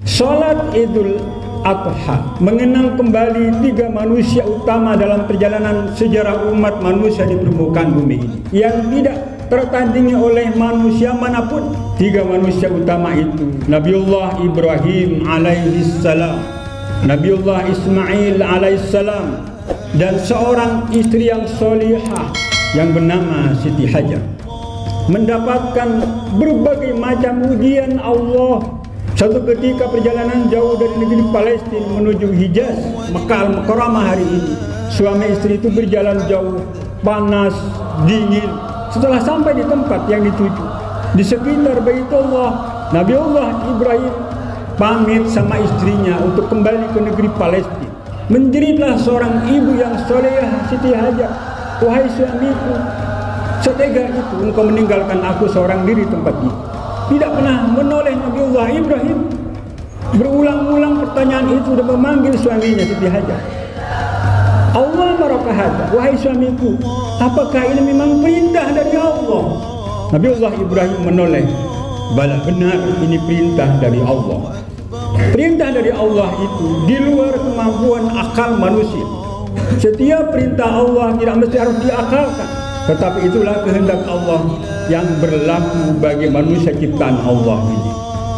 Salat Idul Adha mengenang kembali tiga manusia utama dalam perjalanan sejarah umat manusia di permukaan bumi ini yang tidak tertandingi oleh manusia manapun. Tiga manusia utama itu Nabiullah Ibrahim alaihissalam, Nabiullah Ismail alaihissalam, dan seorang istri yang solihah yang bernama Siti Hajar. Mendapatkan berbagai macam ujian Allah. Satu ketika perjalanan jauh dari negeri Palestina menuju Hijaz, Mekah Al-Mukarramah hari ini, suami istri itu berjalan jauh, panas, dingin. Setelah sampai di tempat yang dituju, di sekitar Baitullah, Nabiullah Ibrahim pamit sama istrinya untuk kembali ke negeri Palestina. Menjeritlah seorang ibu yang solehah, Siti Hajar, "Wahai suamiku, setega itu engkau meninggalkan aku seorang diri tempat ini." Tidak pernah menoleh Nabiullah Ibrahim. Berulang-ulang pertanyaan itu dan memanggil suaminya Siti Hajar. Allah marakahada, wahai suamiku, apakah ini memang perintah dari Allah? Nabiullah Ibrahim menoleh, bala, benar, ini perintah dari Allah. Perintah dari Allah itu di luar kemampuan akal manusia. Setiap perintah Allah tidak mesti harus diakalkan, tetapi itulah kehendak Allah yang berlaku bagi manusia ciptaan Allah ini.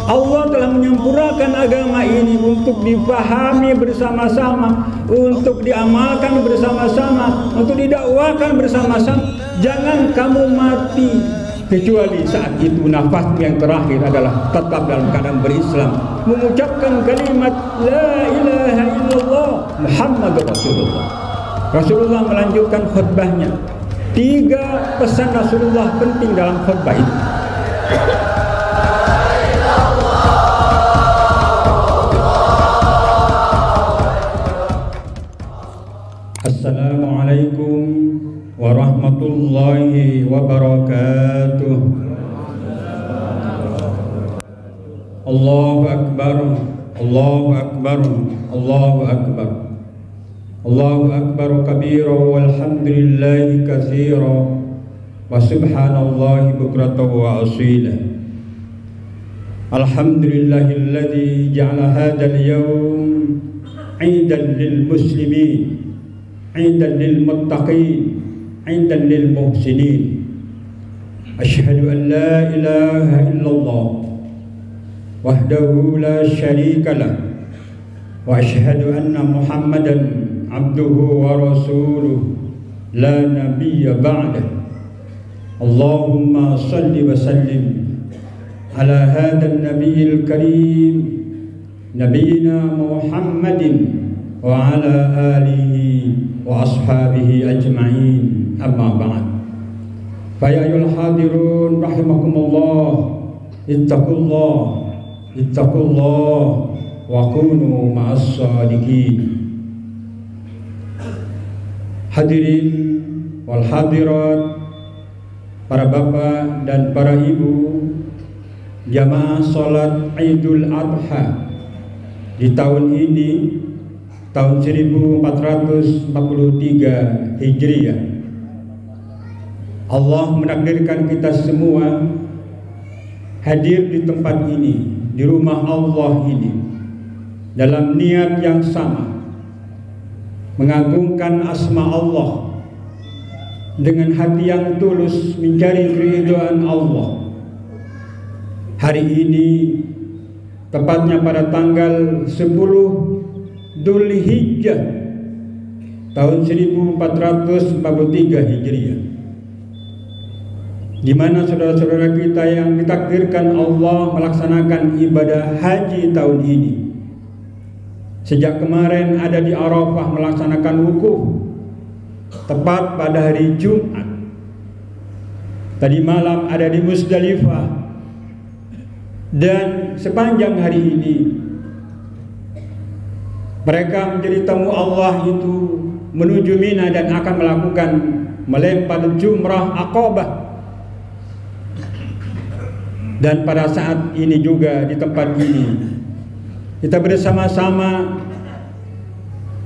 Allah telah menyempurnakan agama ini untuk dipahami bersama-sama, untuk diamalkan bersama-sama, untuk didakwakan bersama-sama. Jangan kamu mati kecuali saat itu nafasmu yang terakhir adalah tetap dalam keadaan berislam, mengucapkan kalimat la ilaha illallah Muhammad Rasulullah. Rasulullah melanjutkan khutbahnya. Tiga pesan Rasulullah penting dalam khutbah itu. Assalamualaikum warahmatullahi wabarakatuh. Allahu Akbar, Allahu Akbar, Allahu Akbar. Allahu Akbar kabira walhamdulillahi katsira wa subhanallahi bukratan wa asila. Alhamdulillahilladzi ja'ala hadzal yawm 'idan lil muslimin, 'idan lil muttaqin, 'idan lil muhsinin. Asyhadu an la ilaha illallah wahdahu la syarika lah wa asyhadu anna Muhammadan abduhu wa rasuluh la nabiyya ba'dah. Allahumma salli wa sallim ala hadzal nabiyil karim nabiyina Muhammadin wa ala alihi wa ashabihi ajma'in, amma ba'd. Fa ya ayyuhal hadirun rahimakumullah, ittaqullah, ittaqullah wa kunu ma'as shadiqin. Hadirin wal hadirat, para bapak dan para ibu, jamaah salat Idul Adha di tahun ini, tahun 1443 Hijriah. Allah menakdirkan kita semua hadir di tempat ini, di rumah Allah ini, dalam niat yang sama, mengagungkan asma Allah, dengan hati yang tulus mencari keridhaan Allah. Hari ini tepatnya pada tanggal 10 Dzulhijjah tahun 1443 Hijriah, di mana saudara-saudara kita yang ditakdirkan Allah melaksanakan ibadah haji tahun ini. Sejak kemarin ada di Arafah melaksanakan wukuf tepat pada hari Jumat. Tadi malam ada di Musdalifah, dan sepanjang hari ini mereka menjadi tamu Allah itu menuju Mina dan akan melakukan melempar jumrah Aqabah. Dan pada saat ini juga di tempat ini kita bersama-sama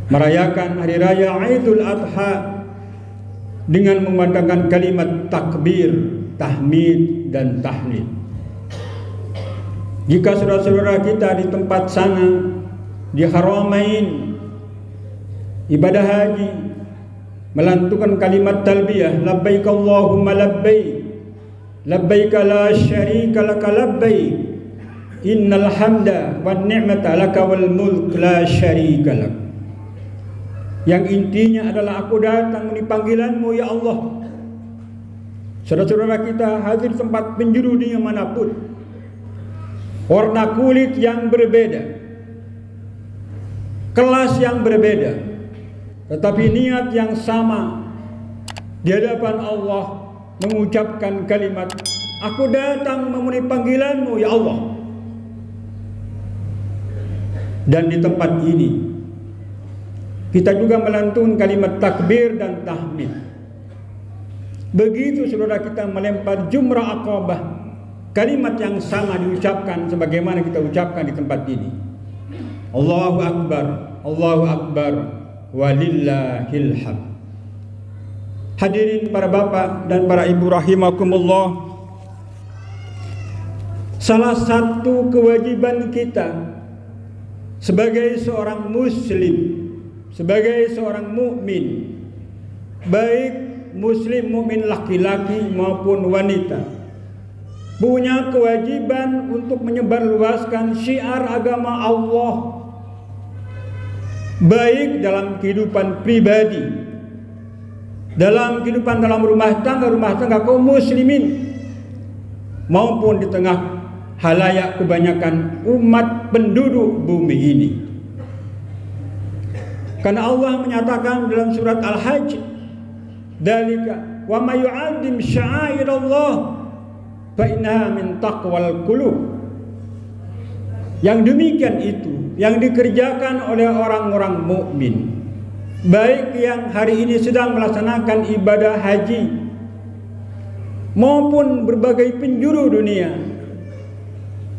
merayakan hari raya Idul Adha dengan memandangkan kalimat takbir, tahmid, dan tahlil. Jika saudara-saudara kita di tempat sana, di Haramain, ibadah haji, melantunkan kalimat talbiyah, labbaik Allahumma labbaik, labbaik la syarika laka labbaik, innal hamda wan ni'mata laka wal mulk la syarika lak. Yang intinya adalah aku datang di panggilanmu ya Allah. Saudara-saudara kita hadir tempat penjuru dunia manapun, warna kulit yang berbeda, kelas yang berbeda, tetapi niat yang sama di hadapan Allah, mengucapkan kalimat, aku datang memenuhi panggilanmu ya Allah. Dan di tempat ini kita juga melantunkan kalimat takbir dan tahmid. Begitu saudara kita melempar jumrah Aqabah, kalimat yang sama diucapkan sebagaimana kita ucapkan di tempat ini. Allahu Akbar, Allahu Akbar, walillahil hamd. Hadirin para bapak dan para ibu rahimakumullah, salah satu kewajiban kita sebagai seorang muslim, sebagai seorang mukmin, baik muslim mukmin laki-laki maupun wanita, punya kewajiban untuk menyebarluaskan syiar agama Allah, baik dalam kehidupan pribadi, dalam kehidupan dalam rumah tangga kaum muslimin, maupun di tengah halayak kebanyakan umat penduduk bumi ini. Karena Allah menyatakan dalam surat Al-Hajj, "Dzalika wa may yu'azzim sya'airallah fa innaha min taqwal qulub." Yang demikian itu yang dikerjakan oleh orang-orang mukmin, baik yang hari ini sedang melaksanakan ibadah haji maupun berbagai penjuru dunia,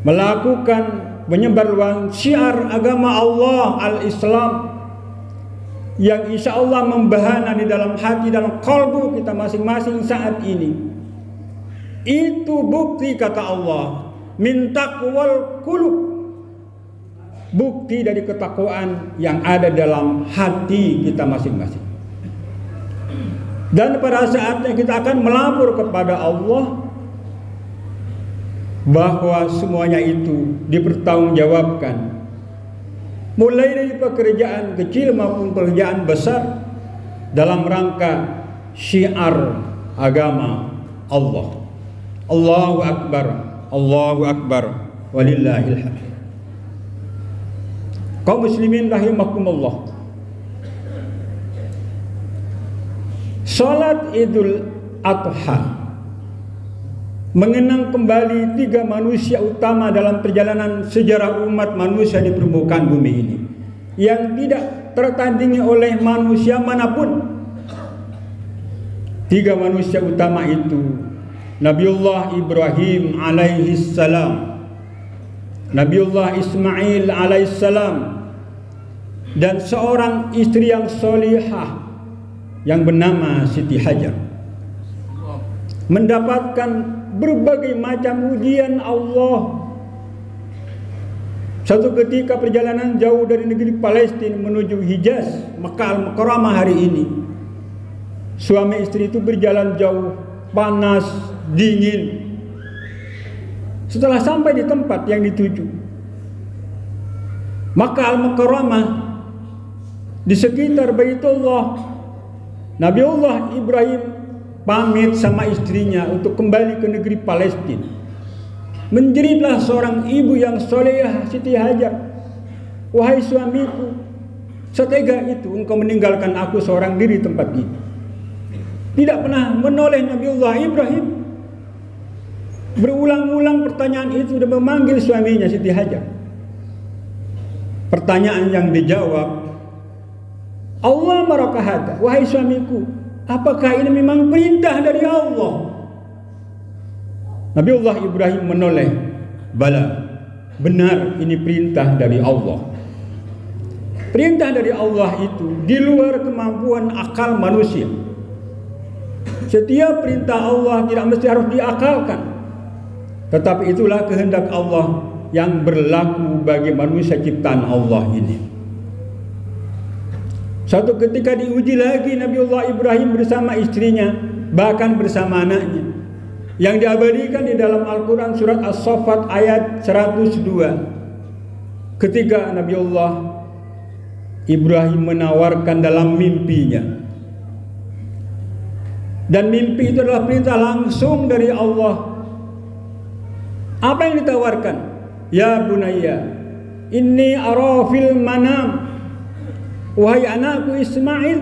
melakukan menyebarluaskan syiar agama Allah al-Islam yang insya Allah membahana di dalam hati dan kalbu kita masing-masing saat ini. Itu bukti kata Allah, min taqwal qulub, bukti dari ketakwaan yang ada dalam hati kita masing-masing. Dan pada saatnya kita akan melapor kepada Allah bahwa semuanya itu dipertanggungjawabkan, mulai dari pekerjaan kecil maupun pekerjaan besar, dalam rangka syiar agama Allah. Allahu Akbar, Allahu Akbar, walillahil hamd. Kaum muslimin rahimakumullah, salat Idul Adha mengenang kembali tiga manusia utama dalam perjalanan sejarah umat manusia di permukaan bumi ini, yang tidak tertandingi oleh manusia manapun. Tiga manusia utama itu Nabiullah Ibrahim alaihissalam, Nabiullah Ismail alaihissalam, dan seorang istri yang solihah yang bernama Siti Hajar, mendapatkan berbagai macam ujian Allah. Satu ketika perjalanan jauh dari negeri Palestina menuju Hijaz, Makkah Al-Mukarramah hari ini, suami istri itu berjalan jauh, panas, dingin. Setelah sampai di tempat yang dituju, Makkah Al-Mukarramah, di sekitar Baitullah, Nabiullah Ibrahim pamit sama istrinya untuk kembali ke negeri Palestina. Menjeritlah seorang ibu yang solehah, Siti Hajar, "Wahai suamiku, setega itu engkau meninggalkan aku seorang diri di tempat ini." Tidak pernah menoleh Nabiullah Ibrahim. Berulang-ulang pertanyaan itu dan memanggil suaminya Siti Hajar. Pertanyaan yang dijawab, "Allah marakahada, wahai suamiku, apakah ini memang perintah dari Allah?" Nabiullah Ibrahim menoleh, "Bala, benar ini perintah dari Allah." perintah dari Allah itu di luar kemampuan akal manusia. Setiap perintah Allah tidak mesti harus diakalkan, tetapi itulah kehendak Allah yang berlaku bagi manusia ciptaan Allah ini. Suatu ketika diuji lagi Nabiullah Ibrahim bersama istrinya, bahkan bersama anaknya, yang diabadikan di dalam Al-Quran surat As-Saffat ayat 102. Ketika Nabiullah Ibrahim menawarkan dalam mimpinya, dan mimpi itu adalah perintah langsung dari Allah. Apa yang ditawarkan? Ya bunayya, inni ara fil manam, wahai anakku Ismail.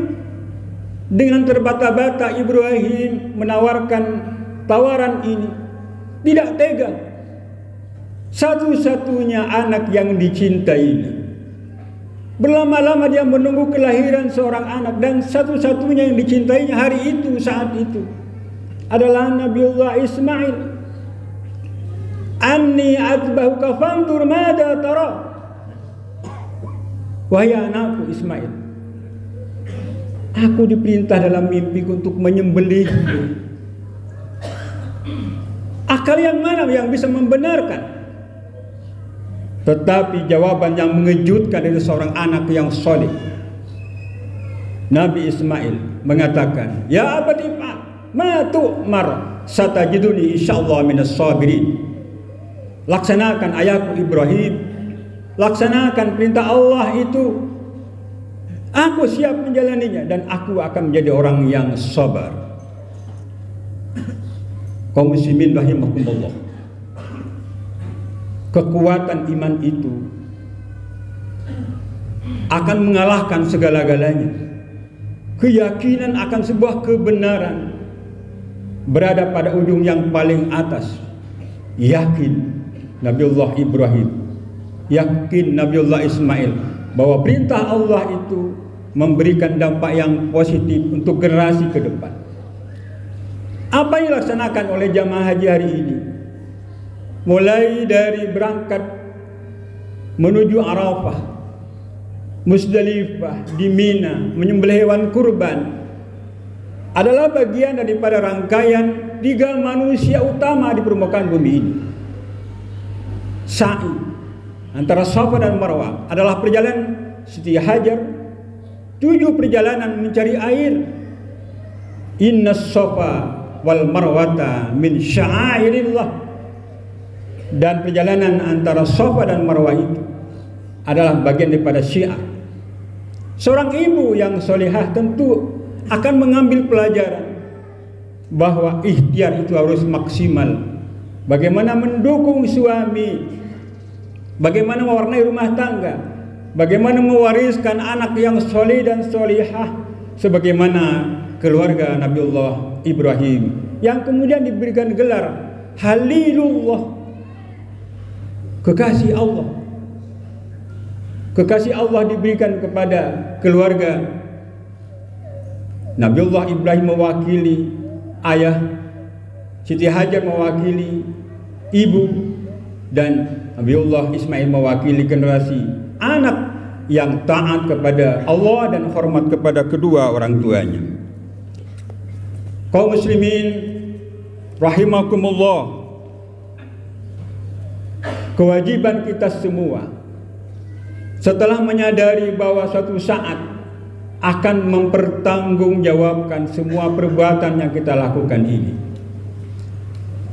Dengan terbata-bata Ibrahim menawarkan tawaran ini, tidak tega. Satu-satunya anak yang dicintainya, berlama-lama dia menunggu kelahiran seorang anak, dan satu-satunya yang dicintainya hari itu, saat itu adalah Nabiullah Ismail. Anni adbahuka fanzur mada tara. Wahai anakku Ismail, aku diperintah dalam mimpi untuk menyembelih. Akal yang mana yang bisa membenarkan? Tetapi jawaban yang mengejutkan dari seorang anak yang soleh, Nabi Ismail mengatakan, ya abadi ma tu'mar satajiduni insyaallah minas sabirin. Laksanakan ayahku Ibrahim, laksanakan perintah Allah itu, aku siap menjalaninya dan aku akan menjadi orang yang sabar. Kaum muslimin rahimakumullah, kekuatan iman itu akan mengalahkan segala-galanya. Keyakinan akan sebuah kebenaran berada pada ujung yang paling atas. Yakin Nabiullah Ibrahim, yakin Nabiullah Ismail bahwa perintah Allah itu memberikan dampak yang positif untuk generasi ke depan. Apa yang dilaksanakan oleh jamaah haji hari ini? Mulai dari berangkat menuju Arafah, Musdalifah, di Mina, menyembelih hewan kurban adalah bagian daripada rangkaian 3 manusia utama di permukaan bumi ini. Sa'i antara Safa dan Marwah adalah perjalanan Siti Hajar, 7 perjalanan mencari air. Inna Safa wal Marwata min sya'airillah. Dan perjalanan antara Safa dan Marwah itu adalah bagian daripada syiar. Seorang ibu yang solehah tentu akan mengambil pelajaran bahwa ikhtiar itu harus maksimal. Bagaimana mendukung suami, bagaimana mewarnai rumah tangga, bagaimana mewariskan anak yang soleh dan solehah sebagaimana keluarga Nabiullah Ibrahim yang kemudian diberikan gelar Halilullah, kekasih Allah. Kekasih Allah diberikan kepada keluarga. Nabiullah Ibrahim mewakili ayah, Siti Hajar mewakili ibu, dan Nabiullah Ismail mewakili generasi anak yang taat kepada Allah dan hormat kepada kedua orang tuanya. Kaum muslimin rahimakumullah, kewajiban kita semua setelah menyadari bahwa suatu saat akan mempertanggungjawabkan semua perbuatan yang kita lakukan ini,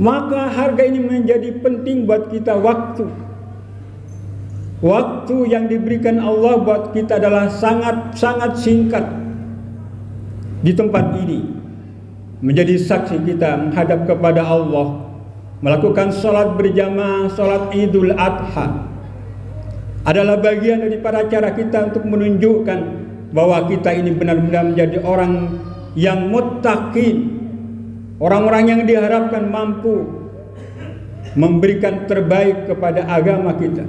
maka harga ini menjadi penting buat kita. Waktu yang diberikan Allah buat kita adalah sangat singkat. Di tempat ini menjadi saksi kita menghadap kepada Allah, melakukan sholat berjamaah, sholat Idul Adha adalah bagian daripada cara kita untuk menunjukkan bahwa kita ini benar-benar menjadi orang yang muttaqin, orang-orang yang diharapkan mampu memberikan terbaik kepada agama kita.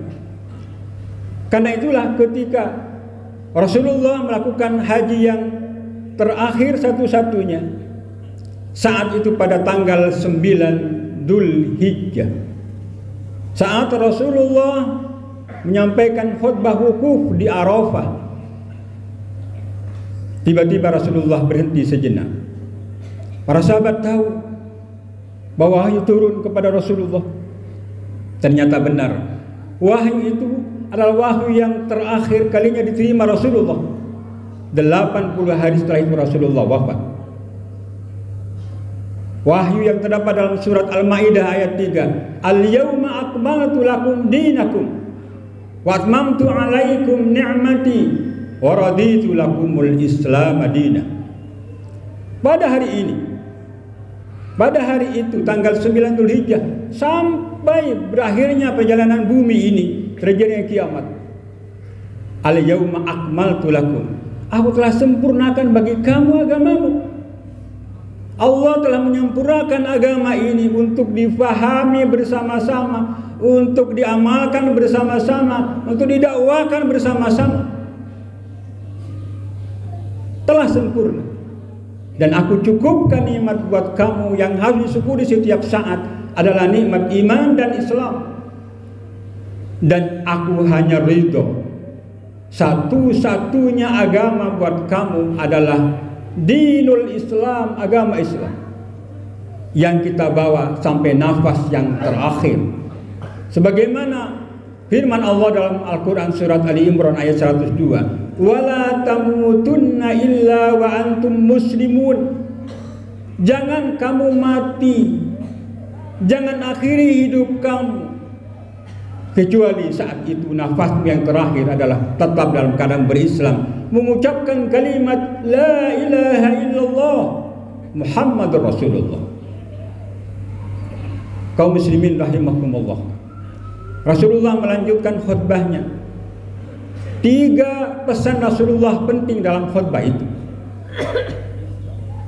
Karena itulah ketika Rasulullah melakukan haji yang terakhir satu-satunya, saat itu pada tanggal 9 Dzulhijjah, saat Rasulullah menyampaikan khutbah wukuf di Arafah, Tiba-tiba Rasulullah berhenti sejenak. Para sahabat tahu bahwa wahyu turun kepada Rasulullah. Ternyata benar, wahyu itu adalah wahyu yang terakhir kalinya diterima Rasulullah. 80 hari setelah itu Rasulullah wafat. Wahyu yang terdapat dalam surat Al-Maidah ayat 3, Al-yawma akmaltu lakum dinakum wa atmamtu alaikum ni'mati wa raditu lakumul Islam madina. Pada hari ini, pada hari itu tanggal 9 Dzulhijjah sampai berakhirnya perjalanan bumi ini, terjadinya kiamat. Al-yawma akmaltu lakum, aku telah sempurnakan bagi kamu agamamu. Allah telah menyempurnakan agama ini untuk difahami bersama-sama, untuk diamalkan bersama-sama, untuk didakwakan bersama-sama. Telah sempurna. Dan aku cukupkan nikmat buat kamu yang harus disyukuri setiap saat adalah nikmat iman dan Islam. Dan aku hanya ridho, satu-satunya agama buat kamu adalah dinul Islam, agama Islam yang kita bawa sampai nafas yang terakhir. Sebagaimana firman Allah dalam Al-Quran surat Ali Imran ayat 102, wala tamutunna illa wa antum muslimun. Jangan kamu mati, jangan akhiri hidup kamu kecuali saat itu nafasmu yang terakhir adalah tetap dalam keadaan berislam, mengucapkan kalimat la ilaha illallah Muhammadur Rasulullah. Kaum muslimin rahimakumullah, Rasulullah melanjutkan khutbahnya. 3 pesan Rasulullah penting dalam khutbah itu.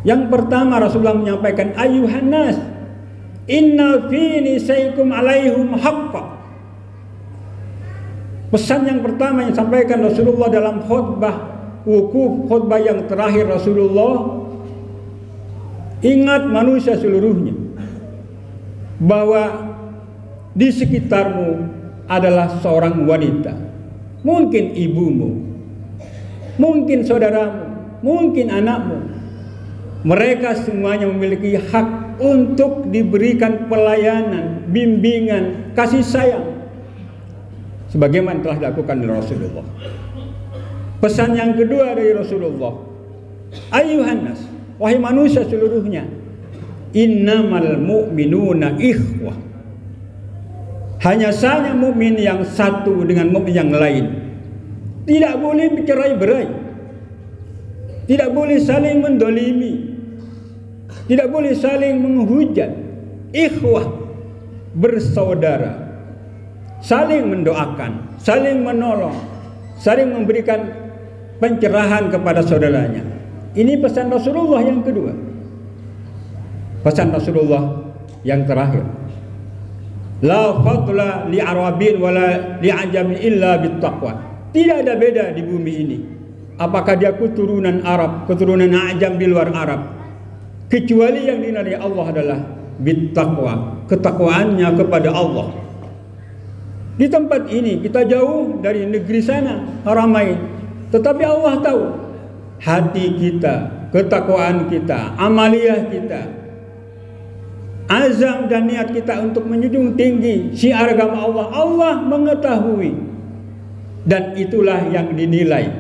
Yang pertama, Rasulullah menyampaikan, ayuhan nas, inna fi nisaikum alaihum haqqa. Pesan yang pertama yang disampaikan Rasulullah dalam khutbah wukuf, khutbah yang terakhir Rasulullah, ingat manusia seluruhnya bahwa di sekitarmu adalah seorang wanita, mungkin ibumu, mungkin saudaramu, mungkin anakmu. Mereka semuanya memiliki hak untuk diberikan pelayanan, bimbingan, kasih sayang, sebagaimana telah dilakukan oleh Rasulullah. Pesan yang kedua dari Rasulullah, ayuhan nas, wahai manusia seluruhnya, innamal mu'minuna ikhwah. Hanya saja mukmin yang satu dengan mukmin yang lain tidak boleh bercerai-berai, tidak boleh saling mendolimi, tidak boleh saling menghujat. Ikhwah, bersaudara, saling mendoakan, saling menolong, saling memberikan pencerahan kepada saudaranya. Ini pesan Rasulullah yang kedua. Pesan Rasulullah yang terakhir, la fadla li arabin wala li ajamin illa bittaqwa. Tidak ada beda di bumi ini, apakah dia keturunan Arab, keturunan Ajam di luar Arab, kecuali yang dinilai Allah adalah bittaqwa, ketakwaannya kepada Allah. Di tempat ini kita jauh dari negeri sana, Haramain, tetapi Allah tahu hati kita, ketakwaan kita, amaliyah kita, azam dan niat kita untuk menjunjung tinggi syiar agama Allah. Allah mengetahui, dan itulah yang dinilai.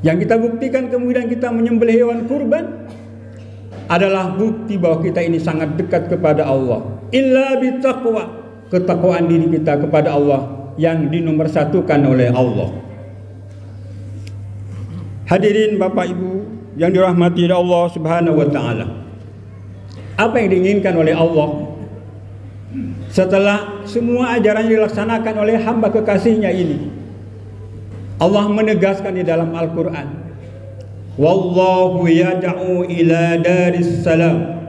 Yang kita buktikan kemudian kita menyembelih hewan kurban adalah bukti bahwa kita ini sangat dekat kepada Allah. Illa bittaqwa, ketakwaan diri kita kepada Allah yang dinomorsatukan oleh Allah. Hadirin Bapak Ibu yang dirahmati oleh Allah Subhanahu wa taala. Apa yang diinginkan oleh Allah setelah semua ajaran yang dilaksanakan oleh hamba kekasihnya ini? Allah menegaskan di dalam Al-Quran, wallahu yad'u ila daris salam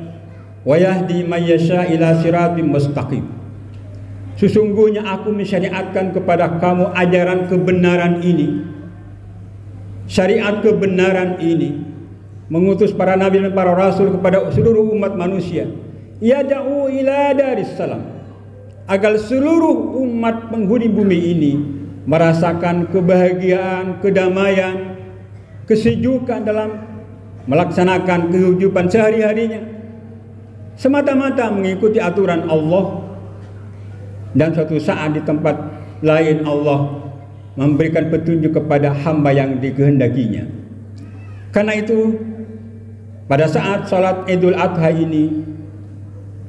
wa yahdi man yasha ila siratim mustaqim. Sesungguhnya aku mensyariatkan kepada kamu ajaran kebenaran ini, syariat kebenaran ini, mengutus para nabi dan para rasul kepada seluruh umat manusia. Yad'u ila daris salam, agar seluruh umat penghuni bumi ini merasakan kebahagiaan, kedamaian, kesejukan dalam melaksanakan kehidupan sehari-harinya, semata-mata mengikuti aturan Allah. Dan suatu saat di tempat lain Allah memberikan petunjuk kepada hamba yang dikehendakinya. Karena itu pada saat salat Idul Adha ini,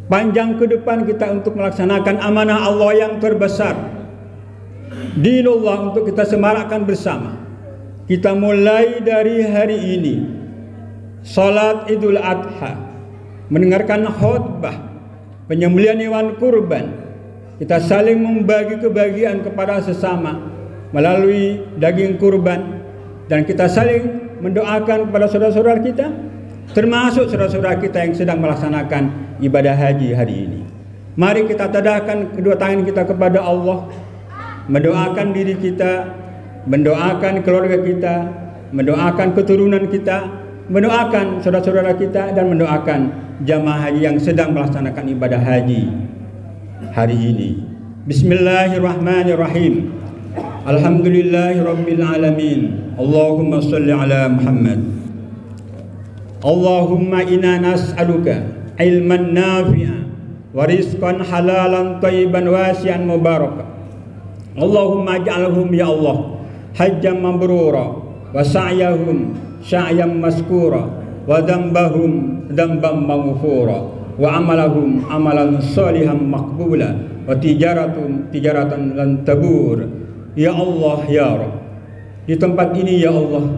panjang ke depan kita untuk melaksanakan amanah Allah yang terbesar, dinullah, untuk kita semarakkan bersama. Kita mulai dari hari ini salat Idul Adha, mendengarkan khutbah penyembelihan hewan kurban. Kita saling membagi kebahagiaan kepada sesama melalui daging kurban, dan kita saling mendoakan kepada saudara-saudara kita, termasuk saudara-saudara kita yang sedang melaksanakan ibadah haji hari ini. Mari kita tadahkan kedua tangan kita kepada Allah, mendoakan diri kita, mendoakan keluarga kita, mendoakan keturunan kita, mendoakan saudara-saudara kita, dan mendoakan jamaah haji yang sedang melaksanakan ibadah haji hari ini. Bismillahirrahmanirrahim. Alhamdulillahirabbil alamin. Allahumma shalli ala Muhammad. Allahumma inna nas'aluka ilman nafi'a wa rizqan halalan thayyiban wasi'an mubarakan. Allahumma ij'alhum ya Allah hajjan mabrura wa sa'yahum sa'yan maskura wa dhanbahum dhanban maghfura wa amalahum amalan salihan maqbula wa tijaratan lan tabur. Ya Allah ya Rabb, di tempat ini ya Allah,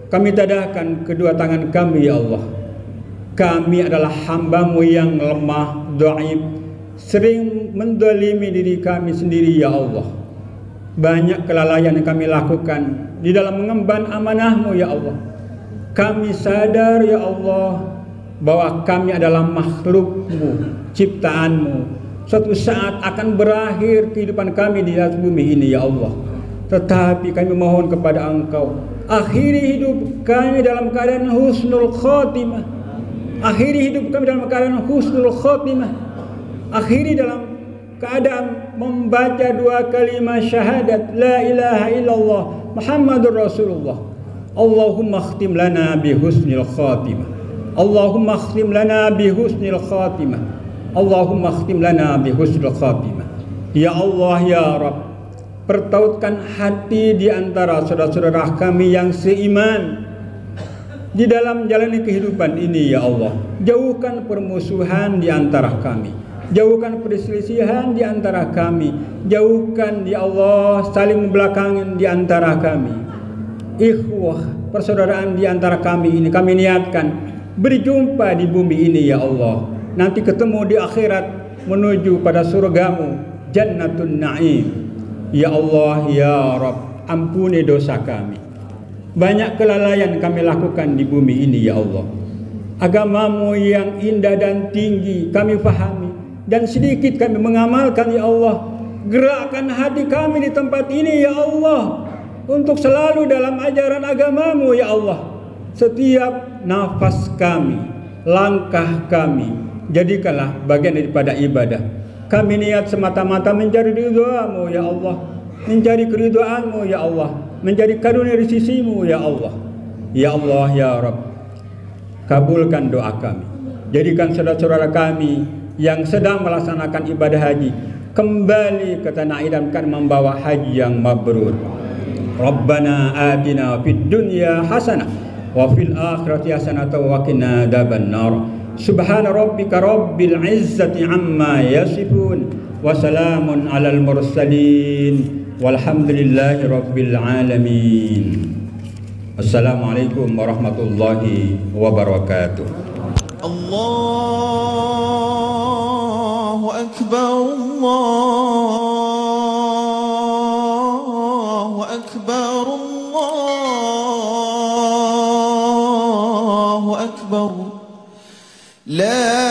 kami tadahkan kedua tangan kami ya Allah. Kami adalah hamba-Mu yang lemah, dhaif, sering mendolimi diri kami sendiri ya Allah. Banyak kelalaian yang kami lakukan di dalam mengemban amanah-Mu ya Allah. Kami sadar ya Allah bahwa kami adalah makhluk-Mu, ciptaan-Mu. Suatu saat akan berakhir kehidupan kami di atas bumi ini ya Allah. Tetapi kami mohon kepada Engkau, akhiri hidup kami dalam keadaan husnul khotimah. Akhiri hidup kami dalam keadaan husnul khotimah. Akhiri dalam keadaan membaca dua kalimat syahadat la ilaha illallah Muhammadur Rasulullah. Allahumma khtim lana bi husnil khatimah. Allahumma khtim lana bi husnil khatimah. Allahumma khtim lana bi husnil khatimah. Ya Allah ya Rabb, pertautkan hati di antara saudara-saudara kami yang seiman di dalam menjalani kehidupan ini ya Allah. Jauhkan permusuhan di antara kami, jauhkan perselisihan di antara kami, jauhkan ya Allah saling membelakangi di antara kami. Ikhwah, persaudaraan di antara kami ini kami niatkan berjumpa di bumi ini ya Allah. Nanti ketemu di akhirat menuju pada surga-Mu, Jannatun Na'im. Ya Allah ya Rabb, ampuni dosa kami. Banyak kelalaian kami lakukan di bumi ini ya Allah. Agama-Mu yang indah dan tinggi kami fahami, dan sedikit kami mengamalkan ya Allah. Gerakkan hati kami di tempat ini ya Allah, untuk selalu dalam ajaran agama-Mu ya Allah. Setiap nafas kami, langkah kami, jadikanlah bagian daripada ibadah. Kami niat semata-mata mencari ridha-Mu ya Allah, mencari keridhaan-Mu ya Allah, mencari karunia dari sisi-Mu ya Allah. Ya Allah ya Rabb, kabulkan doa kami. Jadikan saudara-saudara kami yang sedang melaksanakan ibadah haji kembali ke tanah air dan membawa haji yang mabrur. Rabbana atina fid dunya hasanah wa fil akhirati hasanah wa qina adzabannar. Subhana rabbika rabbil izzati amma yasifun wa salamun alal mursalin walhamdulillahi rabbil alamin. Assalamualaikum warahmatullahi wabarakatuh. Allahu akbar, Allahu akbar, Allahu akbar. La